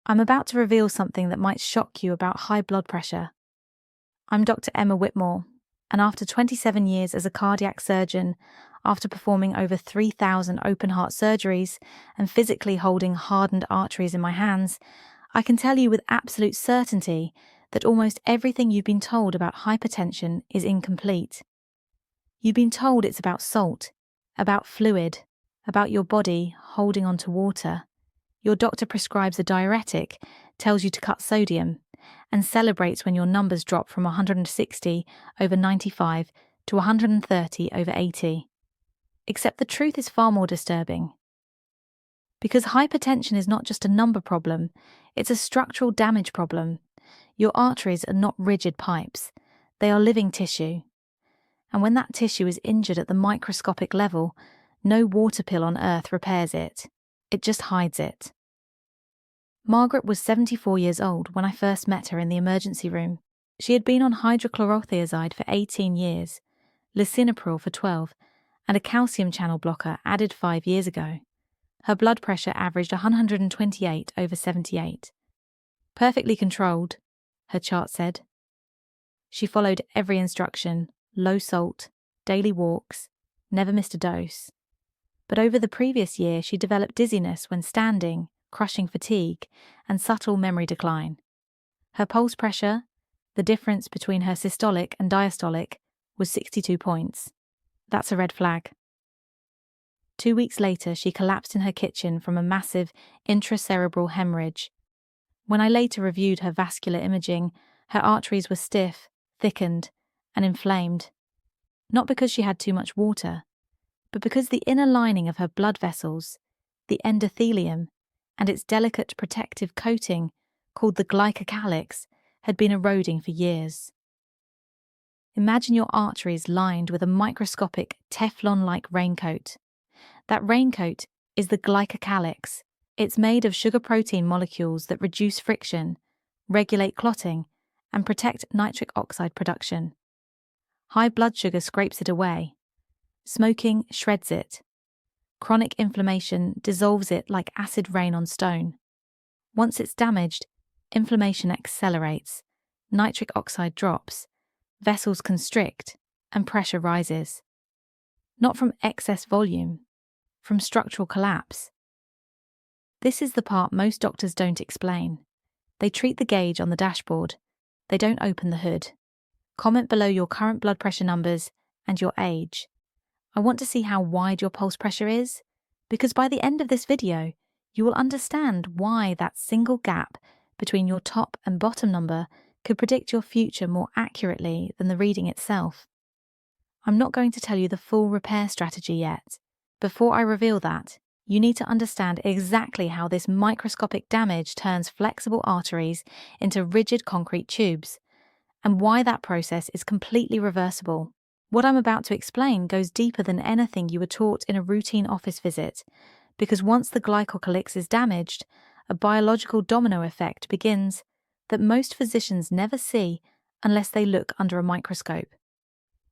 I'm about to reveal something that might shock you about high blood pressure. I'm Dr. Emma Whitmore, and after 27 years as a cardiac surgeon, after performing over 3,000 open heart surgeries and physically holding hardened arteries in my hands, I can tell you with absolute certainty that almost everything you've been told about hypertension is incomplete. You've been told it's about salt, about fluid, about your body holding on to water. Your doctor prescribes a diuretic, tells you to cut sodium, and celebrates when your numbers drop from 160 over 95 to 130 over 80. Except the truth is far more disturbing. Because hypertension is not just a number problem, it's a structural damage problem. Your arteries are not rigid pipes, they are living tissue. And when that tissue is injured at the microscopic level, no water pill on earth repairs it. It just hides it. Margaret was 74 years old when I first met her in the emergency room. She had been on hydrochlorothiazide for 18 years, lisinopril for 12, and a calcium channel blocker added 5 years ago. Her blood pressure averaged 128 over 78. Perfectly controlled, her chart said. She followed every instruction, low salt, daily walks, never missed a dose. But over the previous year, she developed dizziness when standing, crushing fatigue, and subtle memory decline. Her pulse pressure, the difference between her systolic and diastolic, was 62 points. That's a red flag. 2 weeks later, she collapsed in her kitchen from a massive intracerebral hemorrhage. When I later reviewed her vascular imaging, her arteries were stiff, thickened, and inflamed. Not because she had too much water, but because the inner lining of her blood vessels, the endothelium, and its delicate protective coating, called the glycocalyx, had been eroding for years. Imagine your arteries lined with a microscopic Teflon-like raincoat. That raincoat is the glycocalyx. It's made of sugar protein molecules that reduce friction, regulate clotting, and protect nitric oxide production. High blood sugar scrapes it away. Smoking shreds it. Chronic inflammation dissolves it like acid rain on stone. Once it's damaged, inflammation accelerates, nitric oxide drops, vessels constrict, and pressure rises. Not from excess volume, from structural collapse. This is the part most doctors don't explain. They treat the gauge on the dashboard. They don't open the hood. Comment below your current blood pressure numbers and your age. I want to see how wide your pulse pressure is, because by the end of this video, you will understand why that single gap between your top and bottom number could predict your future more accurately than the reading itself. I'm not going to tell you the full repair strategy yet. Before I reveal that, you need to understand exactly how this microscopic damage turns flexible arteries into rigid concrete tubes, and why that process is completely reversible. What I'm about to explain goes deeper than anything you were taught in a routine office visit, because once the glycocalyx is damaged, a biological domino effect begins that most physicians never see unless they look under a microscope.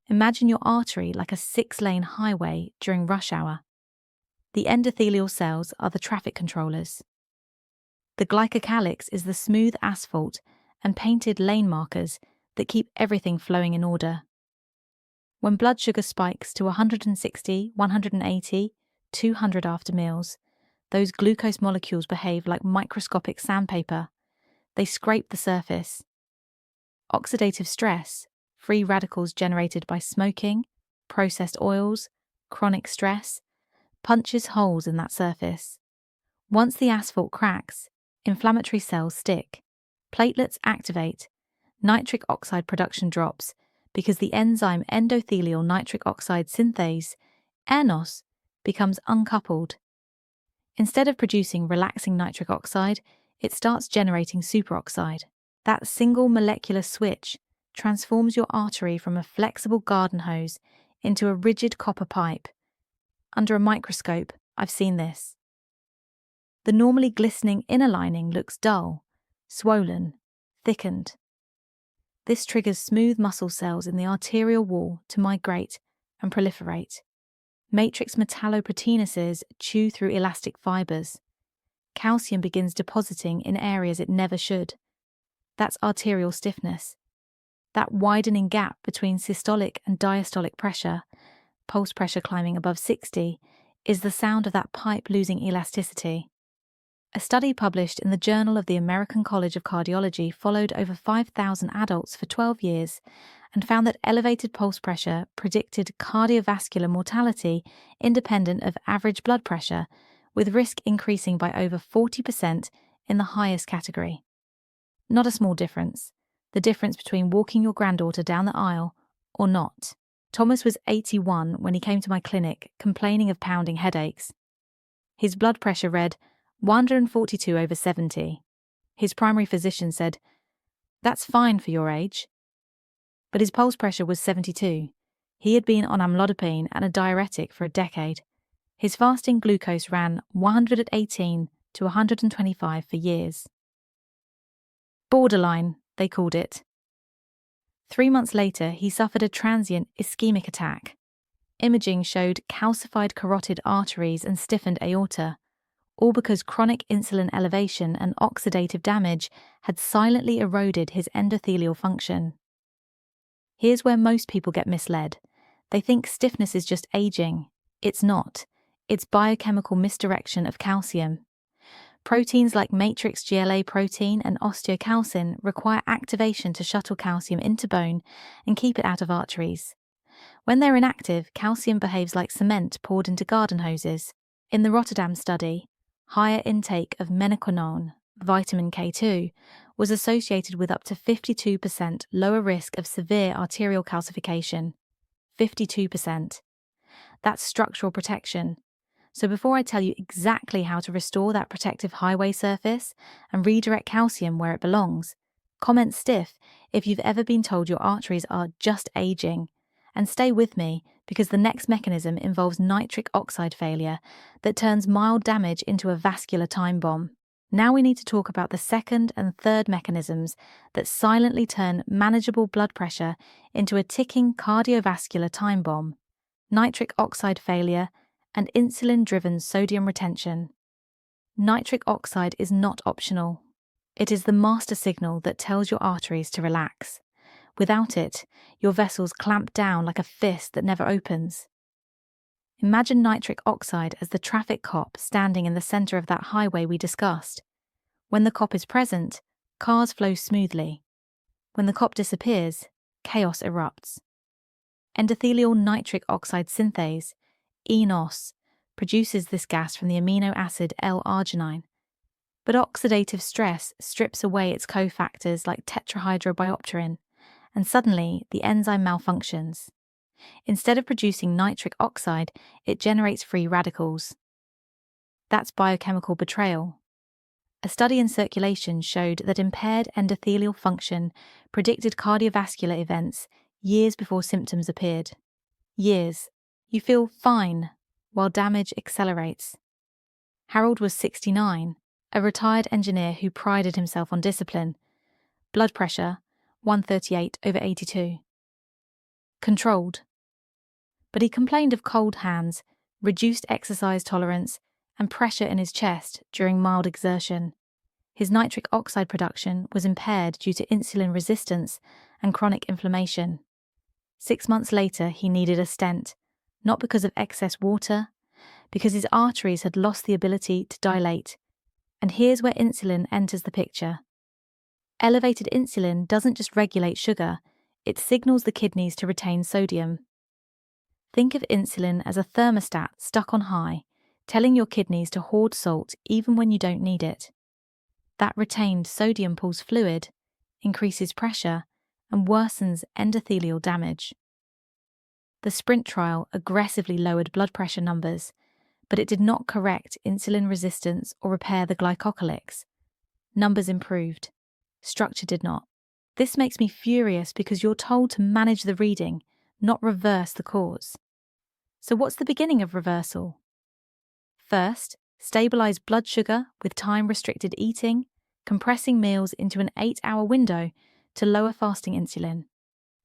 Imagine your artery like a 6-lane highway during rush hour. The endothelial cells are the traffic controllers. The glycocalyx is the smooth asphalt and painted lane markers that keep everything flowing in order. When blood sugar spikes to 160, 180, 200 after meals, those glucose molecules behave like microscopic sandpaper. They scrape the surface. Oxidative stress, free radicals generated by smoking, processed oils, chronic stress, punches holes in that surface. Once the asphalt cracks, inflammatory cells stick, platelets activate, nitric oxide production drops, because the enzyme endothelial nitric oxide synthase, ENOS, becomes uncoupled. Instead of producing relaxing nitric oxide, it starts generating superoxide. That single molecular switch transforms your artery from a flexible garden hose into a rigid copper pipe. Under a microscope, I've seen this. The normally glistening inner lining looks dull, swollen, thickened. This triggers smooth muscle cells in the arterial wall to migrate and proliferate. Matrix metalloproteinases chew through elastic fibers. calcium begins depositing in areas it never should. That's arterial stiffness. That widening gap between systolic and diastolic pressure, pulse pressure climbing above 60, is the sound of that pipe losing elasticity. A study published in the Journal of the American College of Cardiology followed over 5,000 adults for 12 years and found that elevated pulse pressure predicted cardiovascular mortality independent of average blood pressure, with risk increasing by over 40% in the highest category. Not a small difference, the difference between walking your granddaughter down the aisle or not. Thomas was 81 when he came to my clinic complaining of pounding headaches. His blood pressure read 142/70. His primary physician said, "That's fine for your age." But his pulse pressure was 72. He had been on amlodipine and a diuretic for a decade. His fasting glucose ran 118 to 125 for years. Borderline, they called it. 3 months later, he suffered a transient ischemic attack. Imaging showed calcified carotid arteries and stiffened aorta, all because chronic insulin elevation and oxidative damage had silently eroded his endothelial function. Here's where most people get misled. They think stiffness is just aging. It's not. It's biochemical misdirection of calcium. Proteins like matrix GLA protein and osteocalcin require activation to shuttle calcium into bone and keep it out of arteries. When they're inactive, calcium behaves like cement poured into garden hoses. In the Rotterdam study, higher intake of menaquinone, vitamin K2, was associated with up to 52% lower risk of severe arterial calcification. 52%. That's structural protection. So before I tell you exactly how to restore that protective highway surface and redirect calcium where it belongs, comment stiff if you've ever been told your arteries are just aging. And stay with me, because the next mechanism involves nitric oxide failure that turns mild damage into a vascular time bomb. Now we need to talk about the second and third mechanisms that silently turn manageable blood pressure into a ticking cardiovascular time bomb: nitric oxide failure and insulin-driven sodium retention. Nitric oxide is not optional. It is the master signal that tells your arteries to relax. Without it, your vessels clamp down like a fist that never opens. Imagine nitric oxide as the traffic cop standing in the center of that highway we discussed. When the cop is present, cars flow smoothly. When the cop disappears, chaos erupts. Endothelial nitric oxide synthase, eNOS, produces this gas from the amino acid L-arginine. But oxidative stress strips away its cofactors like tetrahydrobiopterin, and suddenly the enzyme malfunctions. Instead of producing nitric oxide, it generates free radicals. That's biochemical betrayal. A study in Circulation showed that impaired endothelial function predicted cardiovascular events years before symptoms appeared. Years. You feel fine, while damage accelerates. Harold was 69, a retired engineer who prided himself on discipline. Blood pressure, 138/82. Controlled. But he complained of cold hands, reduced exercise tolerance, and pressure in his chest during mild exertion. His nitric oxide production was impaired due to insulin resistance and chronic inflammation. 6 months later, he needed a stent, not because of excess water, because his arteries had lost the ability to dilate. And here's where insulin enters the picture. Elevated insulin doesn't just regulate sugar, it signals the kidneys to retain sodium. Think of insulin as a thermostat stuck on high, telling your kidneys to hoard salt even when you don't need it. That retained sodium pulls fluid, increases pressure, and worsens endothelial damage. The SPRINT trial aggressively lowered blood pressure numbers, but it did not correct insulin resistance or repair the glycocalyx. Numbers improved. Structure did not. This makes me furious because you're told to manage the reading, not reverse the cause. So what's the beginning of reversal? First, stabilize blood sugar with time-restricted eating, compressing meals into an 8-hour window to lower fasting insulin.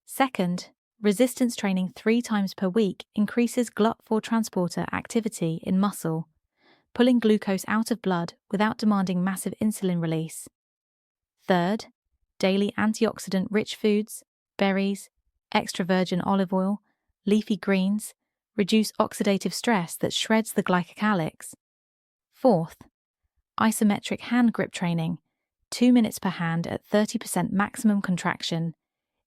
Second, resistance training 3 times per week increases GLUT4 transporter activity in muscle. pulling glucose out of blood without demanding massive insulin release. Third, daily antioxidant-rich foods, berries, extra virgin olive oil, leafy greens, reduce oxidative stress that shreds the glycocalyx. Fourth, isometric hand grip training, 2 minutes per hand at 30% maximum contraction,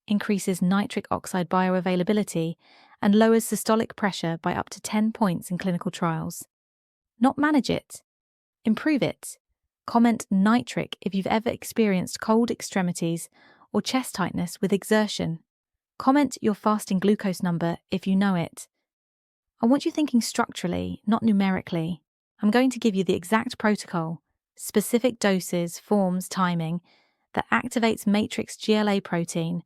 increases nitric oxide bioavailability and lowers systolic pressure by up to 10 points in clinical trials. Not manage it, improve it. Comment nitric if you've ever experienced cold extremities or chest tightness with exertion. Comment your fasting glucose number if you know it. I want you thinking structurally, not numerically. I'm going to give you the exact protocol, specific doses, forms, timing, that activates matrix GLA protein,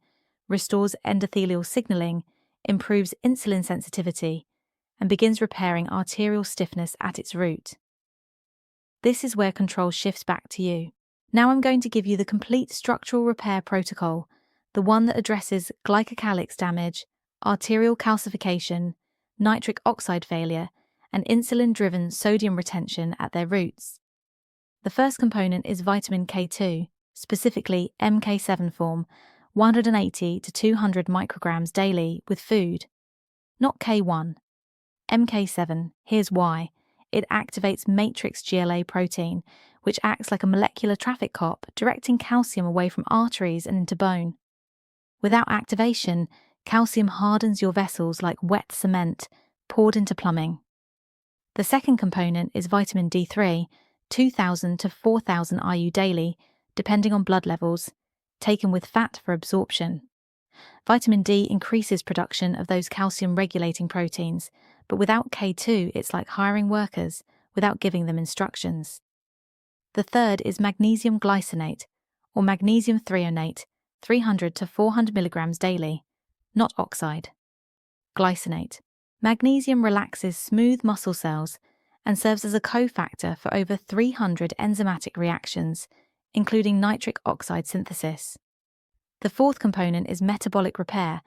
restores endothelial signaling, improves insulin sensitivity, and begins repairing arterial stiffness at its root. This is where control shifts back to you. Now I'm going to give you the complete structural repair protocol, the one that addresses glycocalyx damage, arterial calcification, nitric oxide failure, and insulin-driven sodium retention at their roots. The first component is vitamin K2, specifically MK7 form, 180 to 200 micrograms daily with food. Not K1. MK7, here's why. It activates matrix GLA protein, which acts like a molecular traffic cop, directing calcium away from arteries and into bone. Without activation, calcium hardens your vessels like wet cement, poured into plumbing. The second component is vitamin D3, 2,000 to 4,000 IU daily, depending on blood levels, taken with fat for absorption. Vitamin D increases production of those calcium-regulating proteins, but without K2, it's like hiring workers without giving them instructions. The third is magnesium glycinate, or magnesium threonate, 300 to 400 milligrams daily, not oxide. Glycinate. Magnesium relaxes smooth muscle cells and serves as a cofactor for over 300 enzymatic reactions, including nitric oxide synthesis. The fourth component is metabolic repair.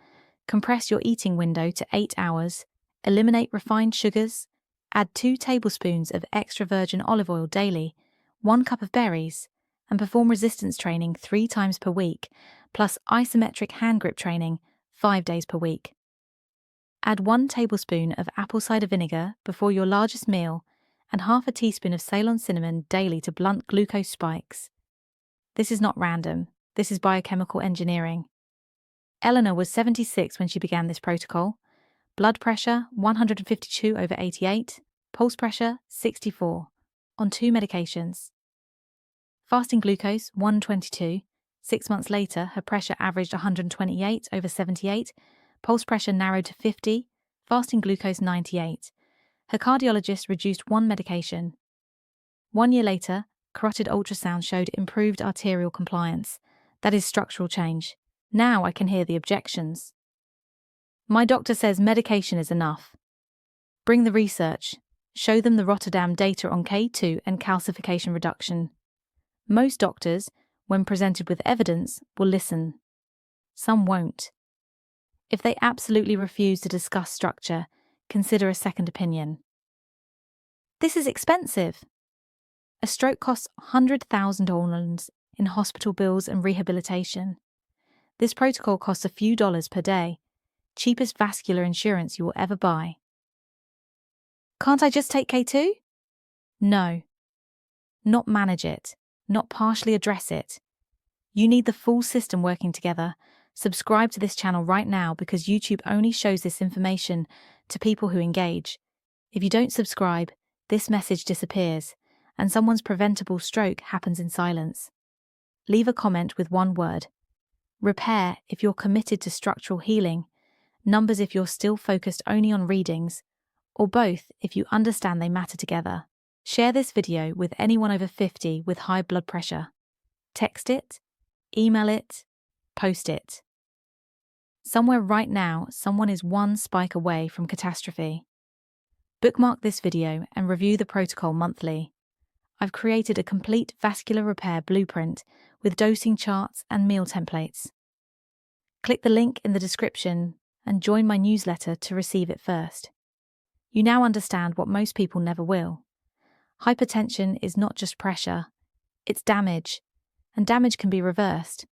Compress your eating window to 8 hours, eliminate refined sugars, add 2 tablespoons of extra virgin olive oil daily, 1 cup of berries, and perform resistance training 3 times per week, plus isometric hand grip training 5 days per week. Add 1 tablespoon of apple cider vinegar before your largest meal and half a teaspoon of Ceylon cinnamon daily to blunt glucose spikes. This is not random. This is biochemical engineering. Eleanor was 76 when she began this protocol. Blood pressure 152/88, pulse pressure 64, on 2 medications. Fasting glucose 122. 6 months later, her pressure averaged 128/78, pulse pressure narrowed to 50, fasting glucose 98. Her cardiologist reduced 1 medication. 1 year later, carotid ultrasound showed improved arterial compliance. That is structural change. Now I can hear the objections. My doctor says medication is enough. Bring the research. Show them the Rotterdam data on K2 and calcification reduction. Most doctors, when presented with evidence, will listen. Some won't. If they absolutely refuse to discuss structure, consider a second opinion. This is expensive. A stroke costs $100,000 in hospital bills and rehabilitation. This protocol costs a few dollars per day, cheapest vascular insurance you will ever buy. Can't I just take K2? No. Not manage it, not partially address it. You need the full system working together. Subscribe to this channel right now because YouTube only shows this information to people who engage. If you don't subscribe, this message disappears, and someone's preventable stroke happens in silence. Leave a comment with 1 word. Repair if you're committed to structural healing, numbers if you're still focused only on readings, or both if you understand they matter together. Share this video with anyone over 50 with high blood pressure. Text it, email it, post it. Somewhere right now, someone is 1 spike away from catastrophe. Bookmark this video and review the protocol monthly. I've created a complete vascular repair blueprint with dosing charts and meal templates. Click the link in the description and join my newsletter to receive it first. You now understand what most people never will. Hypertension is not just pressure, it's damage, and damage can be reversed.